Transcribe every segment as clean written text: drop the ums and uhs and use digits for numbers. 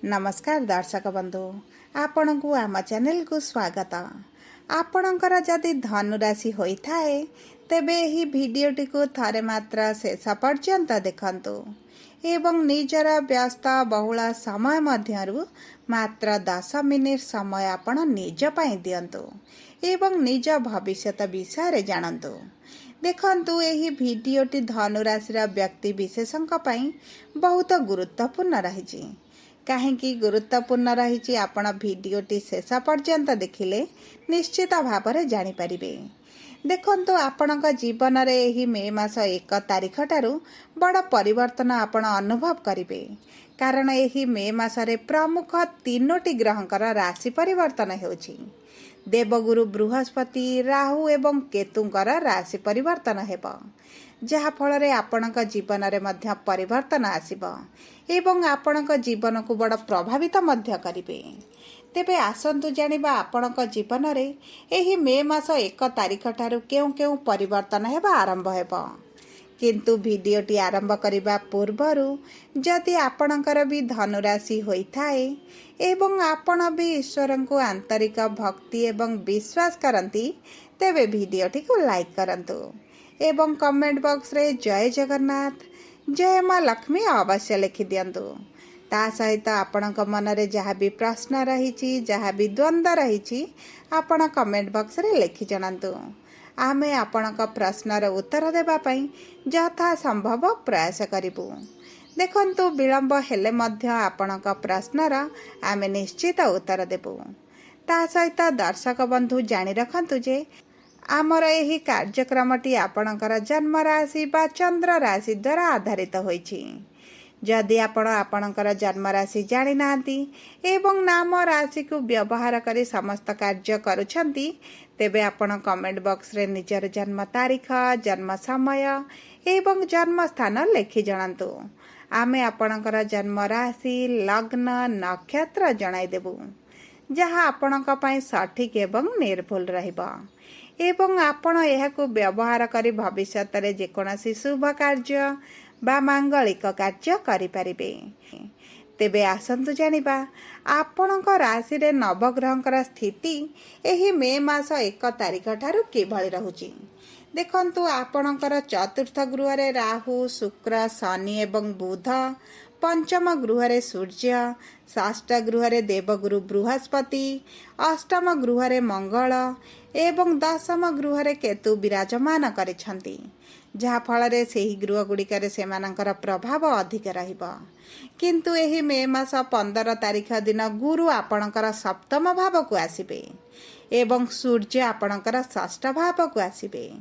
नमस्कार दर्शक बंधु आपण को आम चैनल को स्वागत। आपणकर जदि धनुराशि होता है तेबे ही भिडियोटी को थरे मात्र शेष पर्यंत देखंतु एवं निजर व्यस्त बहुल समय मध्यरु मात्र 10 मिनिट समय आपण निज पई दियंतु एवं निज भविष्यत विषय जानतु। देखंतु एही भिडियोटी धनुराशि व्यक्ति विशेषक पई बहुत गुरुत्वपूर्ण रही। कहीं गुरुत्वपूर्ण रही आपण भिडियोटी शेष पर्यंत देखिले निश्चित भाव में जानीपर। देखंतु आपणक जीवन में यही मे मास 1 तारिख ठारू बड़ परिवर्तन आपण अनुभव करेंगे, कारण यही मे मासरे प्रमुख 3टी ग्रहंकर राशि परिवर्तन होछि। देवगुरु बृहस्पति, राहु एवं केतुंकर राशि परिवर्तन हेब, जहा फल आपणक जीवन में मध्य परिवर्तन आसिब एवं आपणक जीवन को बड़ प्रभावित मध्य करिवे। तेबे आसंतु जानिबा आपणक जीवन में एही मे मास 1 तारिख ठारू केउ केउ परिवर्तन हेबा आरंभ हेब। किंतु भिडियोटी आरंभ करिबा पूर्वरु जदि आपणकर भी धनुराशि होइथाए एवं आपण भी ईश्वर को आंतरिक भक्ति एवं विश्वास करती तेबे भिडियोटी को लाइक करंतु एवं कमेंट बॉक्स रे जय जगन्नाथ जय माँ लक्ष्मी अवश्य लिखि दियंतु। ता सहित आपणक मन रे जहाँ भी प्रश्न रही जहाँ भी द्वंद्व रही आपण कमेंट बॉक्स रे लिखि जणांतु। आमे आपणक प्रश्नर उत्तर देबा पई यथा संभव प्रयास करिबु। देखंतु विलंब हेले मध्य आपणक प्रश्नर आमे निश्चित उत्तर देबु। ता सहित दर्शक बंधु जानि रखंतु जे आमर एही कार्यक्रमटी आपणकर जन्म राशि बा चंद्र राशि द्वारा आधारित होइछि। जदि आपण आपणकर जन्म राशि जानि नांती एवं नाम राशि को व्यवहार करी समस्त कार्य करूछंती तेबे आपण कमेंट बॉक्स रे निजर जन्म तारीख, जन्म समय एवं जन्म स्थान लिखि जणांतु। आमे आपणकर जन्म राशि, लग्न, नक्षत्र जणाई देबु, जहाँ आपणक पई सठिक एवं निर्भुल रहिबा एवं आपण एहाकु व्यवहार करी भविष्यत रे जेकोनोसी शुभ कार्य बा मांगलिक कार्य करि परिबे। तेबे आसंतु जानिबा आपणक राशि रे नवग्रहंकर स्थिति एही मे मास 1 तारिख ठारू किभଳି रहुची। देखंतु आपणकर चतुर्थ गृह रे राहु, शुक्र, शनि एवं बुध, पंचम गृह रे सूर्य, षष्ठ गृह रे देवगुरु बृहस्पति, अष्टम गृह रे मंगल एवं दशम गृह रे केतु विराजमान करिछंती, जहा फल रे सेही गृह गुड़िकर सेमानंकर प्रभाव अधिक रहिबा। किंतु एही मे मास 15 तारिख दिन गुरु आपणकर सप्तम भाव को आसिबे एवं सूर्य आपणकर षष्ठ भाव को आसिबे।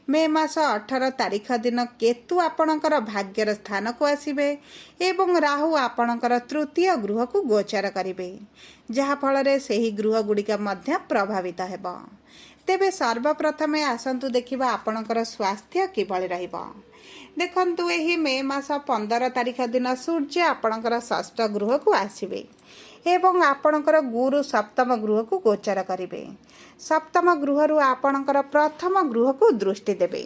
मे मास 18 तारिख दिन केतु आपणकर भाग्यर स्थान को आसिबे एवं राहु आपणकर तृतीय गृह को गोचर करिवे, जहा फल रे सेही गृह गुड़िक मध्य प्रभावित हेबा। तेबे सर्वप्रथमे आसंतु देखिबा आपणकर स्वास्थ्य किभଳି रहिबा। देखंतु एही मे मास 15 तारिख दिन सूर्य आपणकर षष्ठ गृह को आसिबे एवं आपणकर गुरु सप्तम गृह को गोचर करिवे। सप्तम गृह रु आपणकर प्रथम गृह को दृष्टि देबे,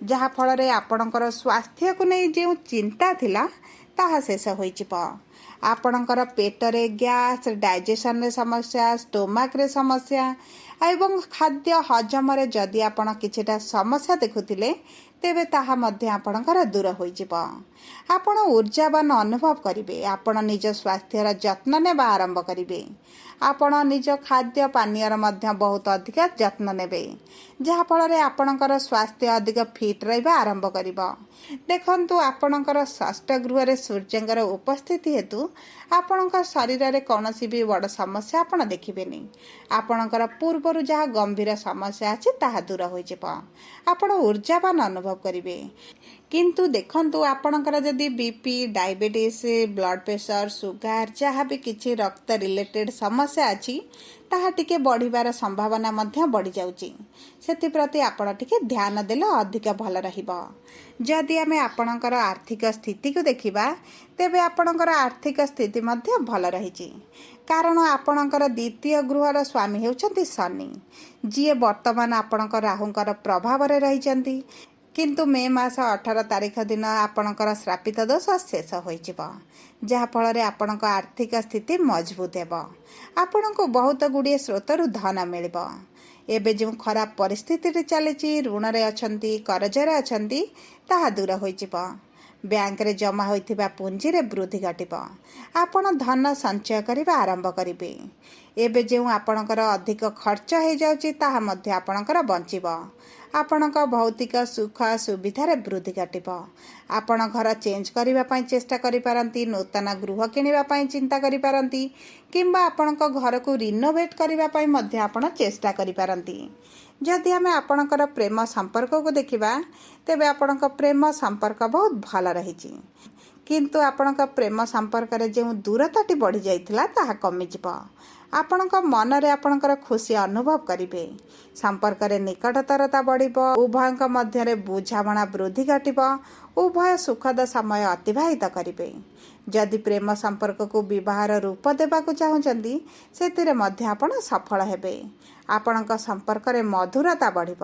जहा फल रे आपणकर स्वास्थ्य को नै जे चिंता थिला ताहा शेष होई जिवो। आपणकर पेट रे गैस, डाइजेशन रे समस्या, स्टोमाक रे समस्या एवं खाद्य हजम रे जदि आपण किछिटा समस्या देखुथिले तेबे ताहा मध्य आपणकर दूर होई जिवो। आपण ऊर्जावान अनुभव करिवे। आपण निज स्वास्थ्यर जत्न नेबा आरंभ करिवे। आपण निज खाद्य पानीयर मध्य बहुत अधिक जत्न नेबे, जहा फल रे आपणकर स्वास्थ्य अधिक फिट रहिबा आरंभ करिवो। देखंतु आपणकर षष्ठ गृह रे सूर्यंकर उपस्थिति हेतु आपणकर शरीर रे कोनोसी भी बड़ समस्या आपण देखिबेनी। आपणकर पूर्वरु जहा गंभीर समस्या अछि ताहा दूर होई जिवो। आपण ऊर्जावान अनुभव करिवे। किंतु देखंतु आपणकर जदि BP, diabetes, blood pressure, sugar जहाँ भी किछि रक्त रिलेटेड समस्या अछि ताहा टिके बढ़िबार संभावना मध्य बढ़ी जाउची। सेति प्रति आपण टिके ध्यान देले अधिक भल रहिबो। जदि आमे आपणकर आर्थिक स्थिति को देखिबा तेबे आपणकर आर्थिक स्थिति मध्य भल रहिची, कारण आपणकर द्वितीय गृहर स्वामी हेउचंती शनि, जी वर्तमान आपणकर राहुंकर प्रभाव रे रहिचंती। କିନ୍ତୁ ମେ ମାସ 18 ତାରିଖ ଦିନ ଆପଣଙ୍କର ଶ୍ରାପିତ ଦୋଷ ଶେଷ ହୋଇଯିବ, ଯାହାଫଳରେ ଆପଣଙ୍କ ଆର୍ଥିକ ସ୍ଥିତି ମଜବୁତ ହେବ। ଆପଣଙ୍କୁ ବହୁତ ଗୁଡ଼ିଏ ସ୍ରୋତରୁ ଧନ ମିଳିବ। ଏବେ ଯେଉଁ ଖରାପ ପରିସ୍ଥିତିରେ ଚାଲିଛି, ଋଣରେ ଅଛନ୍ତି, କରଜରେ ଅଛନ୍ତି, ତାହା ଦୂର ହୋଇଯିବ। ବ୍ୟାଙ୍କରେ ଜମା ହୋଇଥିବା ପୁଞ୍ଜିରେ ବୃଦ୍ଧି ଘଟିବ। ଆପଣ ଧନ ସଞ୍ଚୟ କରିବା ଆରମ୍ଭ କରିବେ। ଏବେ ଯେଉଁ ଆପଣଙ୍କର ଅଧିକ ଖର୍ଚ୍ଚ ହୋଇଯାଉଛି ତାହା ମଧ୍ୟ ଆପଣଙ୍କର ବଞ୍ଚିବ। ଆପଣଙ୍କ ଭୌତିକ ସୁଖ ସୁବିଧାରେ ବୃଦ୍ଧି ଘଟିବ। ଆପଣ ଘର ଚେଞ୍ଜ କରିବା ପାଇଁ ଚେଷ୍ଟା କରିପାରନ୍ତି, ନୂତନ ଗୃହ କିଣିବା ପାଇଁ ଚିନ୍ତା କରିପାରନ୍ତି, କିମ୍ବା ଆପଣଙ୍କ ଘରକୁ ରିନୋଭେଟ୍ କରିବା ପାଇଁ ମଧ୍ୟ ଆପଣ ଚେଷ୍ଟା କରିପାରନ୍ତି। ଯଦି ଆମେ ଆପଣଙ୍କର ପ୍ରେମ ସମ୍ପର୍କକୁ ଦେଖିବା, ତେବେ ଆପଣଙ୍କ ପ୍ରେମ ସମ୍ପର୍କ ବହୁତ ଭଲ ରହିଛି, କିନ୍ତୁ ଆପଣଙ୍କ ପ୍ରେମ ସମ୍ପର୍କରେ ଯେଉଁ ଦୂରତାଟି ବଢ଼ିଯାଇଥିଲା ତାହା କମିଯିବ। ଆପଣଙ୍କ ମନରେ ଆପଣଙ୍କର ଖୁସି ଅନୁଭବ କରିବେ। ସମ୍ପର୍କରେ ନିକଟତରତା ବଢ଼ିବ। ଉଭୟଙ୍କ ମଧ୍ୟରେ ବୁଝାମଣା ବୃଦ୍ଧି ଘଟିବ। ଉଭୟ ସୁଖଦ ସମୟ ଅତିବାହିତ କରିବେ। ଯଦି ପ୍ରେମ ସମ୍ପର୍କକୁ ବିବାହର ରୂପ ଦେବାକୁ ଚାହୁଁଛନ୍ତି, ସେଥିରେ ମଧ୍ୟ ଆପଣ ସଫଳ ହେବେ। ଆପଣଙ୍କ ସମ୍ପର୍କରେ ମଧୁରତା ବଢ଼ିବ।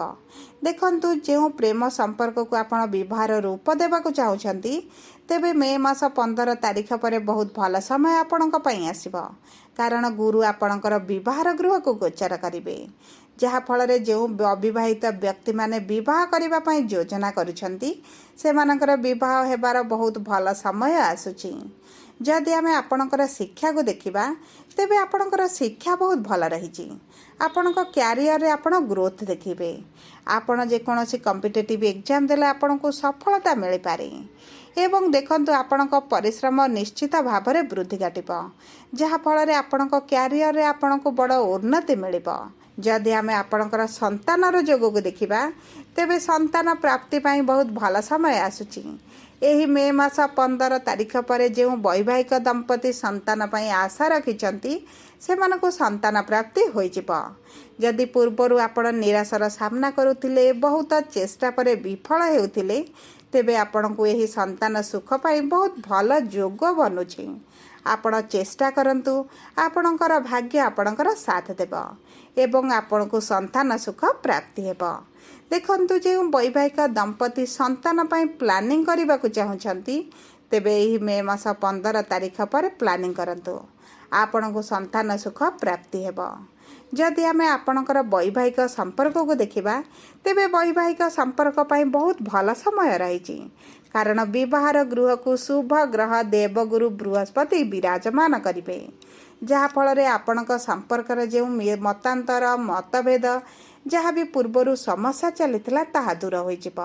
ଦେଖନ୍ତୁ, ଯେଉଁ ପ୍ରେମ ସମ୍ପର୍କକୁ ଆପଣ ବିବାହର ରୂପ ଦେବାକୁ ଚାହୁଁଛନ୍ତି, ତେବେ ମେ ମାସ 15 ତାରିଖ ପରେ ବହୁତ ଭଲ ସମୟ ଆପଣଙ୍କ ପାଇଁ ଆସିବ। କାରଣ ଗୁରୁ ଆପଣଙ୍କର ବିବାହର ଗୃହକୁ ଗୋଚର କରିବେ, ଯାହାଫଳରେ ଯେଉଁ ଅବିବାହିତ ବ୍ୟକ୍ତିମାନେ ବିବାହ କରିବା ପାଇଁ ଯୋଜନା କରୁଛନ୍ତି, ସେମାନଙ୍କର ବିବାହ ହେବାର ବହୁତ ଭଲ ସମୟ ଆସୁଛି। ଯଦି ଆମେ ଆପଣଙ୍କର ଶିକ୍ଷାକୁ ଦେଖିବା, ତେବେ ଆପଣଙ୍କର ଶିକ୍ଷା ବହୁତ ଭଲ ରହିଛି। ଆପଣଙ୍କ କ୍ୟାରିୟରରେ ଆପଣ ଗ୍ରୋଥ୍ ଦେଖିବେ। ଆପଣ ଯେକୌଣସି କମ୍ପିଟେଟିଭ୍ ଏକ୍ଜାମ୍ ଦେଲେ ଆପଣଙ୍କୁ ସଫଳତା ମିଳିପାରେ। ଏବଂ ଦେଖନ୍ତୁ, ଆପଣଙ୍କ ପରିଶ୍ରମ ନିଶ୍ଚିତ ଭାବରେ ବୃଦ୍ଧି ଘଟିବ, ଯାହାଫଳରେ ଆପଣଙ୍କ କ୍ୟାରିୟରରେ ଆପଣଙ୍କୁ ବଡ଼ ଉନ୍ନତି ମିଳିବ। ଯଦି ଆମେ ଆପଣଙ୍କର ସନ୍ତାନର ଯୋଗକୁ ଦେଖିବା, ତେବେ ସନ୍ତାନ ପ୍ରାପ୍ତି ପାଇଁ ବହୁତ ଭଲ ସମୟ ଆସୁଛି। ଏହି ମେ ମାସ 15 ତାରିଖ ପରେ ଯେଉଁ ବୈବାହିକ ଦମ୍ପତି ସନ୍ତାନ ପାଇଁ ଆଶା ରଖିଛନ୍ତି, ସେମାନଙ୍କୁ ସନ୍ତାନ ପ୍ରାପ୍ତି ହୋଇଯିବ। ଯଦି ପୂର୍ବରୁ ଆପଣ ନିରାଶାର ସାମ୍ନା କରୁଥିଲେ, ବହୁତ ଚେଷ୍ଟା ପରେ ବିଫଳ ହେଉଥିଲେ, ତେବେ ଆପଣଙ୍କୁ ଏହି ସନ୍ତାନ ସୁଖ ପାଇଁ ବହୁତ ଭଲ ଯୋଗ ବନୁଛି। ଆପଣ ଚେଷ୍ଟା କରନ୍ତୁ, ଆପଣଙ୍କର ଭାଗ୍ୟ ଆପଣଙ୍କର ସାଥ ଦେବ ଏବଂ ଆପଣଙ୍କୁ ସନ୍ତାନ ସୁଖ ପ୍ରାପ୍ତି ହେବ। ଦେଖନ୍ତୁ, ଯେଉଁ ବୈବାହିକ ଦମ୍ପତି ସନ୍ତାନ ପାଇଁ ପ୍ଲାନିଂ କରିବାକୁ ଚାହୁଁଛନ୍ତି, ତେବେ ଏହି ମେ ମାସ 15 ତାରିଖ ପରେ ପ୍ଲାନିଂ କରନ୍ତୁ। ଆପଣଙ୍କୁ ସନ୍ତାନ ସୁଖ ପ୍ରାପ୍ତି ହେବ। ଯଦି ଆମେ ଆପଣଙ୍କର ବୈବାହିକ ସମ୍ପର୍କକୁ ଦେଖିବା, ତେବେ ବୈବାହିକ ସମ୍ପର୍କ ପାଇଁ ବହୁତ ଭଲ ସମୟ ରହିଛି। କାରଣ ବିବାହର ଗୃହକୁ ଶୁଭ ଗ୍ରହ ଦେବଗୁରୁ ବୃହସ୍ପତି ବିରାଜମାନ କରିବେ, ଯାହାଫଳରେ ଆପଣଙ୍କ ସମ୍ପର୍କରେ ଯେଉଁ ମତାନ୍ତର ମତଭେଦ, ଯାହା ବି ପୂର୍ବରୁ ସମସ୍ୟା ଚାଲିଥିଲା, ତାହା ଦୂର ହୋଇଯିବ।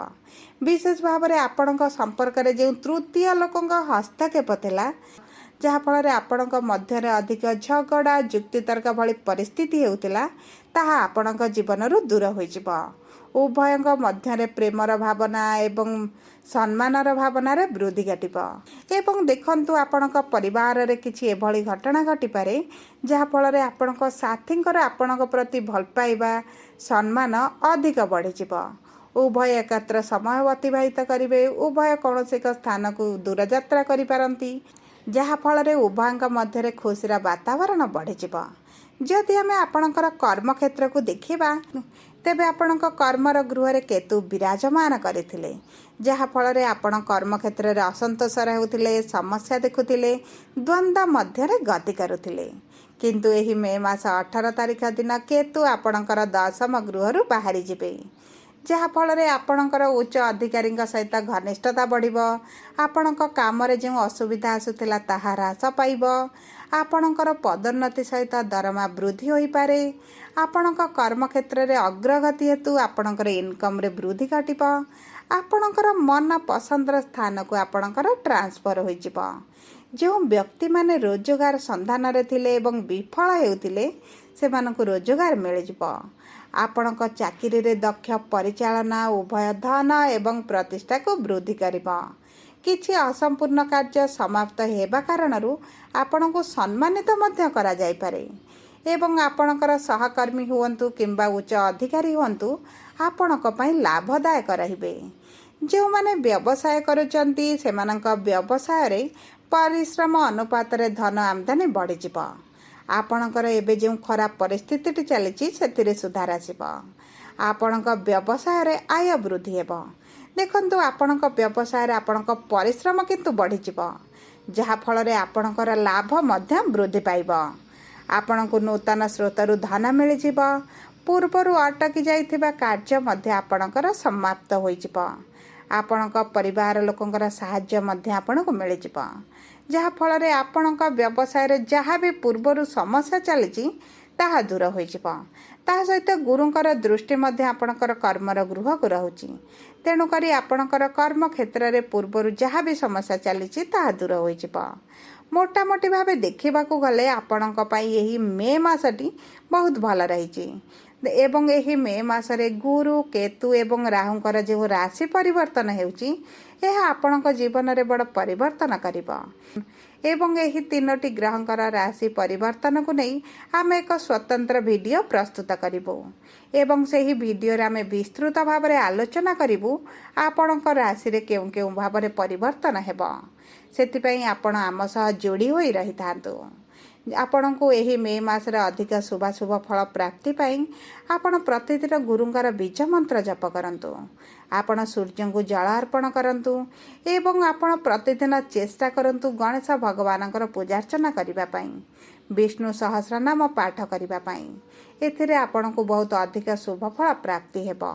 ବିଶେଷ ଭାବରେ ଆପଣଙ୍କ ସମ୍ପର୍କରେ ଯେଉଁ ତୃତୀୟ ଲୋକଙ୍କ ହସ୍ତକ୍ଷେପ ଥିଲା, ଯାହାଫଳରେ ଆପଣଙ୍କ ମଧ୍ୟରେ ଅଧିକ ଝଗଡ଼ା ଯୁକ୍ତିତର୍କ ଭଳି ପରିସ୍ଥିତି ହେଉଥିଲା, ତାହା ଆପଣଙ୍କ ଜୀବନରୁ ଦୂର ହୋଇଯିବ। ଉଭୟଙ୍କ ମଧ୍ୟରେ ପ୍ରେମର ଭାବନା ଏବଂ ସମ୍ମାନର ଭାବନାରେ ବୃଦ୍ଧି ଘଟିବ। ଏବଂ ଦେଖନ୍ତୁ, ଆପଣଙ୍କ ପରିବାରରେ କିଛି ଏଭଳି ଘଟଣା ଘଟିପାରେ, ଯାହାଫଳରେ ଆପଣଙ୍କ ସାଥୀଙ୍କର ଆପଣଙ୍କ ପ୍ରତି ଭଲ ପାଇବା ସମ୍ମାନ ଅଧିକ ବଢ଼ିଯିବ। ଉଭୟ ଏକତ୍ର ସମୟ ଅତିବାହିତ କରିବେ। ଉଭୟ କୌଣସି ଏକ ସ୍ଥାନକୁ ଦୂରଯାତ୍ରା କରିପାରନ୍ତି, ଯାହାଫଳରେ ଉଭୟଙ୍କ ମଧ୍ୟରେ ଖୁସିର ବାତାବରଣ ବଢ଼ିଯିବ। ଯଦି ଆମେ ଆପଣଙ୍କର କର୍ମକ୍ଷେତ୍ରକୁ ଦେଖିବା, ତେବେ ଆପଣଙ୍କ କର୍ମର ଗୃହରେ କେତୁ ବିରାଜମାନ କରିଥିଲେ, ଯାହାଫଳରେ ଆପଣ କର୍ମକ୍ଷେତ୍ରରେ ଅସନ୍ତୋଷ ହେଉଥିଲେ, ସମସ୍ୟା ଦେଖୁଥିଲେ, ଦ୍ୱନ୍ଦ୍ୱ ମଧ୍ୟରେ ଗତି କରୁଥିଲେ। କିନ୍ତୁ ଏହି ମେ ମାସ 18 ତାରିଖ ଦିନ କେତୁ ଆପଣଙ୍କର 10ମ ଗୃହରୁ ବାହାରିଯିବେ, ଯାହାଫଳରେ ଆପଣଙ୍କର ଉଚ୍ଚ ଅଧିକାରୀଙ୍କ ସହିତ ଘନିଷ୍ଠତା ବଢ଼ିବ। ଆପଣଙ୍କ କାମରେ ଯେଉଁ ଅସୁବିଧା ଆସୁଥିଲା, ତାହା ହ୍ରାସ ପାଇବ। ଆପଣଙ୍କର ପଦୋନ୍ନତି ସହିତ ଦରମା ବୃଦ୍ଧି ହୋଇପାରେ। ଆପଣଙ୍କ କର୍ମକ୍ଷେତ୍ରରେ ଅଗ୍ରଗତି ହେତୁ ଆପଣଙ୍କର ଇନକମ୍ରେ ବୃଦ୍ଧି ଘଟିବ। ଆପଣଙ୍କର ମନ ପସନ୍ଦର ସ୍ଥାନକୁ ଆପଣଙ୍କର ଟ୍ରାନ୍ସଫର ହୋଇଯିବ। ଯେଉଁ ବ୍ୟକ୍ତିମାନେ ରୋଜଗାର ସନ୍ଧାନରେ ଥିଲେ ଏବଂ ବିଫଳ ହେଉଥିଲେ, ସେମାନଙ୍କୁ ରୋଜଗାର ମିଳିଯିବ। ଆପଣଙ୍କ ଚାକିରିରେ ଦକ୍ଷ ପରିଚାଳନା ଉଭୟ ଧନ ଏବଂ ପ୍ରତିଷ୍ଠାକୁ ବୃଦ୍ଧି କରିବ। କିଛି ଅସମ୍ପୂର୍ଣ୍ଣ କାର୍ଯ୍ୟ ସମାପ୍ତ ହେବା କାରଣରୁ ଆପଣଙ୍କୁ ସମ୍ମାନିତ ମଧ୍ୟ କରାଯାଇପାରେ। ଏବଂ ଆପଣଙ୍କର ସହକର୍ମୀ ହୁଅନ୍ତୁ କିମ୍ବା ଉଚ୍ଚ ଅଧିକାରୀ ହୁଅନ୍ତୁ, ଆପଣଙ୍କ ପାଇଁ ଲାଭଦାୟକ ରହିବେ। ଯେଉଁମାନେ ବ୍ୟବସାୟ କରୁଛନ୍ତି, ସେମାନଙ୍କ ବ୍ୟବସାୟରେ ପରିଶ୍ରମ ଅନୁପାତରେ ଧନ ଆମଦାନୀ ବଢ଼ିଯିବ। ଆପଣଙ୍କର ଏବେ ଯେଉଁ ଖରାପ ପରିସ୍ଥିତିଟି ଚାଲିଛି, ସେଥିରେ ସୁଧାର ଆସିବ। ଆପଣଙ୍କ ବ୍ୟବସାୟରେ ଆୟ ବୃଦ୍ଧି ହେବ। देखंतु आपणक व्यवसाय आपणक परिश्रम किंतु बढ़ीजिब, जहा फल आपणकर लाभ मध्य वृद्धि पाइब। आपणकु नूतन स्रोतरु धन मिलिजिब। पूर्वरु अटकी जाइथिबा कार्य मध्य आपणकर समाप्त होइजिब। आपणक परिवार लोकंकर साहाय्य मध्य आपणकु मिलिजिब, जहा फल आपणक व्यवसाय जहाँ भी पूर्वरु समस्या चली ताहा दूर होइजिब। ताहा सहित गुरुंकर दृष्टि मध्य आपणकर कर्मर गृह को रहुछि। तेणुकरी आपणकर कर्म क्षेत्र में पूर्वरु जहाँ भी समस्या चली ताहा दूर होइजिब। मोटामोटी भावे देखिबाकू गले आपणक पई एही मे मासटी बहुत भल रहिछि एवं एही मे मासरे गुरु केतु एवं राहुंकर जो राशि परिवर्तन हेउछि यह आपणक जीवन रे बड़ परिवर्तन करिबो। एवं एही तीनोटी ग्रहंकर राशि परिवर्तन को नहीं आम एक स्वतंत्र वीडियो प्रस्तुत करिबो एवं सेही वीडियो रे आमे विस्तृत भाव में आलोचना करिबु आपणक राशि रे केउ केउ भाव में परिवर्तन हेबो। सेतिपई आपण आम सह जोड़ी होई रही थांतु। आपण को एही मे मास रे अधिक शुभ फल प्राप्ति पाई आपण प्रतिदिन गुरुंकर बीज मंत्र जप करंतु। आपण सूर्य को जल अर्पण करंतु एवं आपण प्रतिदिन चेष्टा करंतु गणेश भगवानकर पूजार्चना करिबा पाई, विष्णु सहस्र नाम पाठ करिबा पाई। एथिरे आपण को बहुत अधिक शुभ फल प्राप्ति हेबो।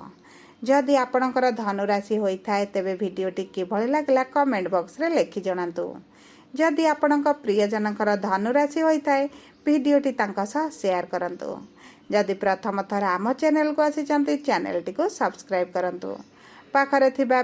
जदि आपणकर धनुराशि होइथाय तेबे भिडियोटी किभଳି लागला कमेंट बॉक्स रे लिखि जणांतु। जदि आपणक प्रियजनकर धनुराशि होइथाय भिडियोटी तांका सह शेयर करंतु। जदि प्रथम थर आम चैनल को आसी चंती चैनल टी को सब्सक्राइब करंतु। पाखरे थिबा